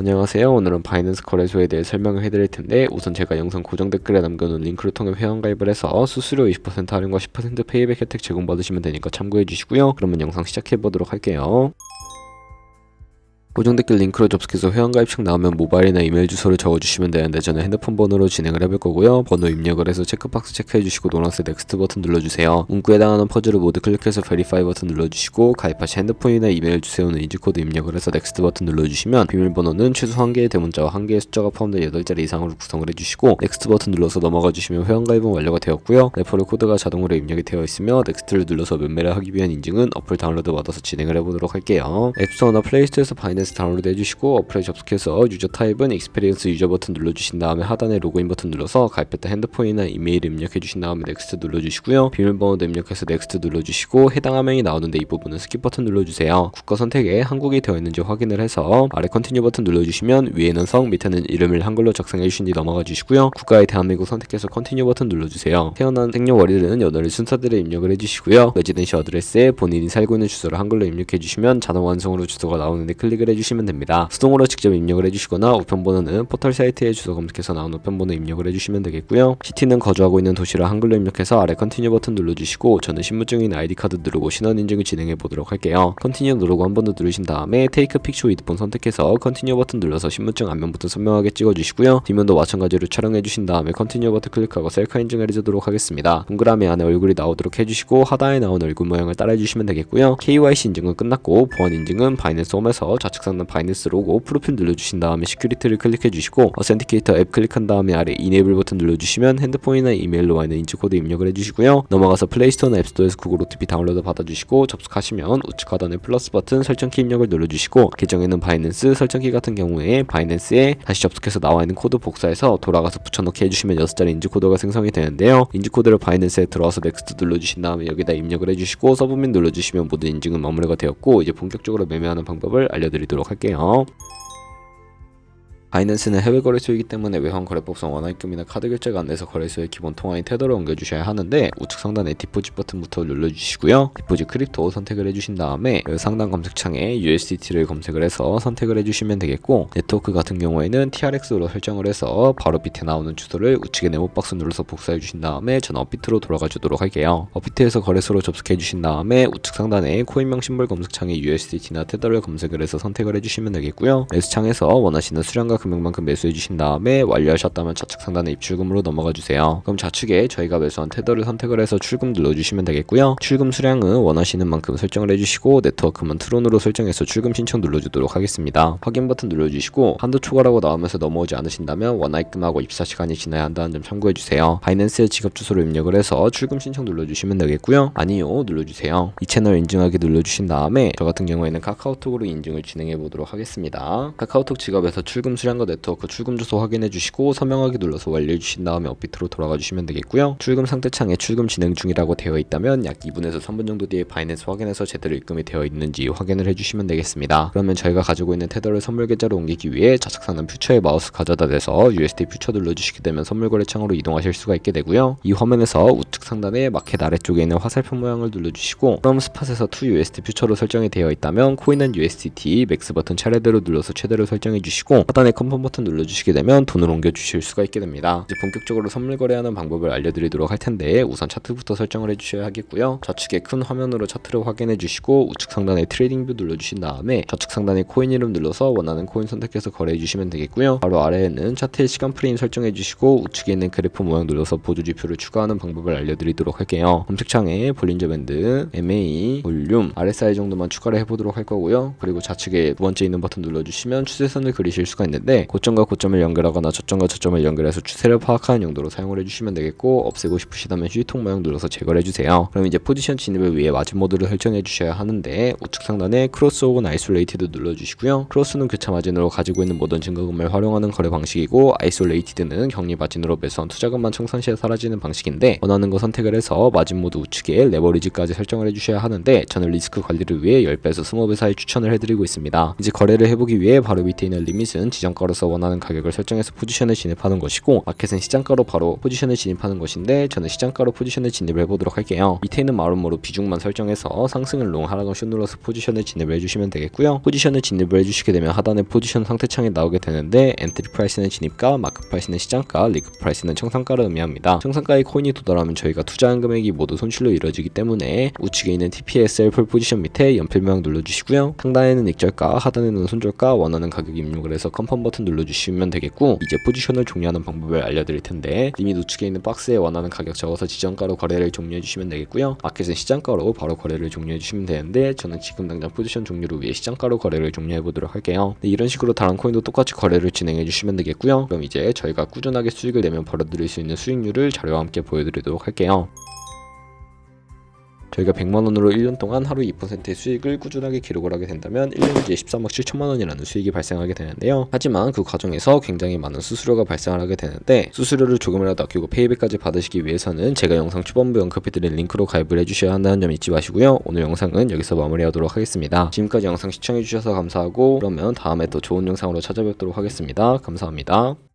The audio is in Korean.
안녕하세요. 오늘은 바이낸스 거래소에 대해 설명을 해드릴 텐데 우선 제가 영상 고정 댓글에 남겨놓은 링크를 통해 회원가입을 해서 수수료 20% 할인과 10% 페이백 혜택 제공받으시면 되니까 참고해 주시고요. 그러면 영상 시작해보도록 할게요. 고정 댓글 링크로 접속해서 회원가입창 나오면 모바일이나 이메일 주소를 적어주시면 되는데 저는 핸드폰 번호로 진행을 해볼 거고요. 번호 입력을 해서 체크박스 체크해주시고 노란색 넥스트 버튼 눌러주세요. 문구에 해당하는 퍼즐을 모두 클릭해서 베리파이 버튼 눌러주시고 가입하신 핸드폰이나 이메일 주소는 인증코드 입력을 해서 넥스트 버튼 눌러주시면 비밀번호는 최소 1개의 대문자와 1개의 숫자가 포함된 8자리 이상으로 구성을 해주시고 넥스트 버튼 눌러서 넘어가 주시면 회원가입은 완료가 되었고요. 레퍼럴 코드가 자동으로 입력이 되어 있으며 넥스트를 눌러서 매매를 하기 위한 인증은 어플 다운로드 받아서 진행을 해보도록 할게요. 앱스토어나 플레이스토어에서 바이낸스 다운로드 해주시고 어플에 접속해서 유저 타입은 익스피리언스 유저 버튼 눌러주신 다음에 하단에 로그인 버튼 눌러서 가입했던 핸드폰이나 이메일 입력해주신 다음에 넥스트 눌러주시고요. 비밀번호도 입력해서 넥스트 눌러주시고 해당 화면이 나오는데 이 부분은 스킵 버튼 눌러주세요. 국가 선택에 한국이 되어 있는지 확인을 해서 아래 컨티뉴 버튼 눌러주시면 위에는 성, 밑에는 이름을 한글로 작성해주신 뒤 넘어가 주시고요. 국가의 대한민국 선택해서 컨티뉴 버튼 눌러주세요. 태어난 생년월일은 여덟의 순서대로 입력을 해주시고요. 레지던시 어드레스에 본인이 살고 있는 주소를 한글로 입력해주시면 자동 완성으로 주소가 나오는데 클릭을 해주시면 됩니다. 수동으로 직접 입력을 해주시거나 우편번호는 포털 사이트에 주소 검색해서 나온 우편번호 입력을 해주시면 되겠고요. 시티는 거주하고 있는 도시를 한글로 입력해서 아래 컨티뉴 버튼 눌러주시고 저는 신분증인 아이디카드 누르고 신원 인증을 진행해 보도록 할게요. 컨티뉴 누르고 한 번 더 누르신 다음에 테이크 픽처 위드 폰 선택해서 컨티뉴 버튼 눌러서 신분증 앞면부터 선명하게 찍어주시고요. 뒷면도 마찬가지로 촬영해 주신 다음에 컨티뉴 버튼 클릭하고 셀카 인증을 해주도록 하겠습니다. 동그라미 안에 얼굴이 나오도록 해주시고 하단에 나온 얼굴 모양을 따라 해주시면 되겠고요. KYC 인증은 끝났고 보안 인증은 바이낸스 홈에서 좌측 상단 바이낸스 로고 프로필 눌러주신 다음에 시큐리티를 클릭해 주시고 어센티케이터 앱 클릭한 다음에 아래 이네이블 버튼 눌러주시면 핸드폰이나 이메일로 와 있는 인증코드 입력을 해주시고요. 넘어가서 플레이스토어나 앱스토어에서 구글 OTP 다운로드 받아주시고 접속하시면 우측 하단에 플러스 버튼 설정키 입력을 눌러주시고 계정에는 바이낸스 설정키 같은 경우에 바이낸스에 다시 접속해서 나와 있는 코드 복사해서 돌아가서 붙여넣기 해주시면 6자리 인증코드가 생성이 되는데요. 인증코드를 바이낸스에 들어와서 넥스트 눌러주신 다음에 여기다 입력을 해주시고 서브밋 눌러주시면 모든 인증은 마무리가 되었고 이제 본격적으로 매매하는 방법을 알려드리도록 할게요. 바이낸스는 해외 거래소이기 때문에 외환 거래법상 원화입금이나 카드 결제가 안 돼서 거래소의 기본 통화인 테더를 옮겨주셔야 하는데 우측 상단에 디포짓 버튼부터 눌러주시고요. 디포짓 크립토 선택을 해주신 다음에 상단 검색창에 USDT를 검색을 해서 선택을 해주시면 되겠고 네트워크 같은 경우에는 TRX로 설정을 해서 바로 밑에 나오는 주소를 우측에 네모박스 눌러서 복사해 주신 다음에 저는 업비트로 돌아가 주도록 할게요. 업비트에서 거래소로 접속해 주신 다음에 우측 상단에 코인명 심볼 검색창에 USDT나 테더를 검색을 해서 선택을 해주시면 되겠고요. 매수창에서 원하시는 수량과 금액만큼 매수해 주신 다음에 완료하셨다면 좌측 상단에 입출금으로 넘어가 주세요. 그럼 좌측에 저희가 매수한 테더를 선택을 해서 출금 눌러주시면 되겠고요. 출금 수량은 원하시는 만큼 설정을 해주시고 네트워크만 트론으로 설정해서 출금 신청 눌러주도록 하겠습니다. 확인 버튼 눌러주시고 한도 초과라고 나오면서 넘어오지 않으신다면 원화입금하고 입사 시간이 지나야 한다는 점 참고해 주세요. 바이낸스의 지갑 주소를 입력을 해서 출금 신청 눌러주시면 되겠고요. 아니요 눌러주세요. 이 채널 인증하기 눌러주신 다음에 저 같은 경우에는 카카오톡으로 인증을 진행해 보도록 하겠습니다. 카카오톡 지갑에서 출금 수량과 네트워크 출금 주소 확인해 주시고 서명하기 눌러서 완료해 주신 다음에 업비트로 돌아가 주시면 되겠고요. 출금 상태 창에 출금 진행 중이라고 되어 있다면 약 2분에서 3분 정도 뒤에 바이낸스 확인해서 제대로 입금이 되어 있는지 확인을 해주시면 되겠습니다. 그러면 저희가 가지고 있는 테더를 선물 계좌로 옮기기 위해 좌측 상단 퓨처에 마우스 가져다 대서 USD 퓨처 눌러주시게 되면 선물 거래 창으로 이동하실 수가 있게 되고요. 이 화면에서 우측 상단에 마켓 아래쪽에 있는 화살표 모양을 눌러주시고 그럼 스팟에서 2USD 퓨처로 설정이 되어 있다면 코인은 USDT 맥스 버튼 차례대로 눌러서 최대로 설정해 주시고 하단에 컨펌 버튼 눌러주시게 되면 돈을 옮겨 주실 수가 있게 됩니다. 이제 본격적으로 선물 거래하는 방법을 알려드리도록 할 텐데 우선 차트부터 설정을 해주셔야 하겠고요. 좌측에 큰 화면으로 차트를 확인해 주시고 우측 상단에 트레이딩 뷰 눌러주신 다음에 좌측 상단에 코인 이름 눌러서 원하는 코인 선택해서 거래해 주시면 되겠고요. 바로 아래에는 차트의 시간 프레임 설정해 주시고 우측에 있는 그래프 모양 눌러서 보조 지표를 추가하는 방법을 알려드리도록 할게요. 검색창에 볼린저 밴드, MA, 볼륨, RSI 정도만 추가를 해보도록 할 거고요. 그리고 좌측에 두 번째 있는 버튼 눌러주시면 추세선을 그리실 수가 있는데 고점과 고점을 연결하거나 저점과 저점을 연결해서 추세를 파악하는 용도로 사용을 해주시면 되겠고 없애고 싶으시다면 휴지통 모양 눌러서 제거를 해주세요. 그럼 이제 포지션 진입을 위해 마진 모드를 설정해 주셔야 하는데 우측 상단에 크로스 혹은 아이솔레이티드 눌러주시고요. 크로스는 교차 마진으로 가지고 있는 모든 증거금을 활용하는 거래 방식이고 아이솔레이티드는 격리 마진으로 매수한 투자금만 청산 시에 사라지는 방식인데 원하는 거 선택을 해서 마진 모드 우측에 레버리지까지 설정을 해주셔야 하는데 저는 리스크 관리를 위해 10배에서 20배 사이 추천을 해드리고 있습니다. 이제 거래를 해보기 위해 바로 밑에 있는 리밋은 지정 시장가로서 원하는 가격을 설정해서 포지션을 진입하는 것이고, 마켓은 시장가로 바로 포지션을 진입하는 것인데 저는 시장가로 포지션을 진입을 해보도록 할게요. 밑에 있는 마름모로 비중만 설정해서 상승을 롱, 하락을 숏 눌러서 포지션을 진입을 해주시면 되겠고요. 포지션을 진입을 해주시게 되면 하단에 포지션 상태창이 나오게 되는데, 엔트리 프라이스는 진입가, 마크 프라이스는 시장가, 리그 프라이스는 청산가를 의미합니다. 청산가의 코인이 도달하면 저희가 투자한 금액이 모두 손실로 이루어지기 때문에 우측에 있는 TPSL 풀 포지션 밑에 연필모양 눌러주시고요. 상단에는 익절가, 하단에는 손절가, 원하는 가격 입력을 해서 컨펌 버튼 눌러주시면 되겠고, 이제 포지션을 종료하는 방법을 알려드릴 텐데, 리밋 우측에 있는 박스에 원하는 가격 적어서 지정가로 거래를 종료해주시면 되겠고요. 마켓은 시장가로 바로 거래를 종료해주시면 되는데 저는 지금 당장 포지션 종료를 위해 시장가로 거래를 종료해보도록 할게요. 이런 식으로 다른 코인도 똑같이 거래를 진행해주시면 되겠고요. 그럼 이제 저희가 꾸준하게 수익을 내면 벌어들일 수 있는 수익률을 자료와 함께 보여드리도록 할게요. 저희가 100만원으로 1년 동안 하루 2%의 수익을 꾸준하게 기록을 하게 된다면 1년 뒤에 13억 7천만원이라는 수익이 발생하게 되는데요. 하지만 그 과정에서 굉장히 많은 수수료가 발생을 하게 되는데, 수수료를 조금이라도 아끼고 페이백까지 받으시기 위해서는 제가 영상 초반부에 언급해드린 링크로 가입을 해주셔야 한다는 점 잊지 마시고요. 오늘 영상은 여기서 마무리하도록 하겠습니다. 지금까지 영상 시청해주셔서 감사하고, 그러면 다음에 또 좋은 영상으로 찾아뵙도록 하겠습니다. 감사합니다.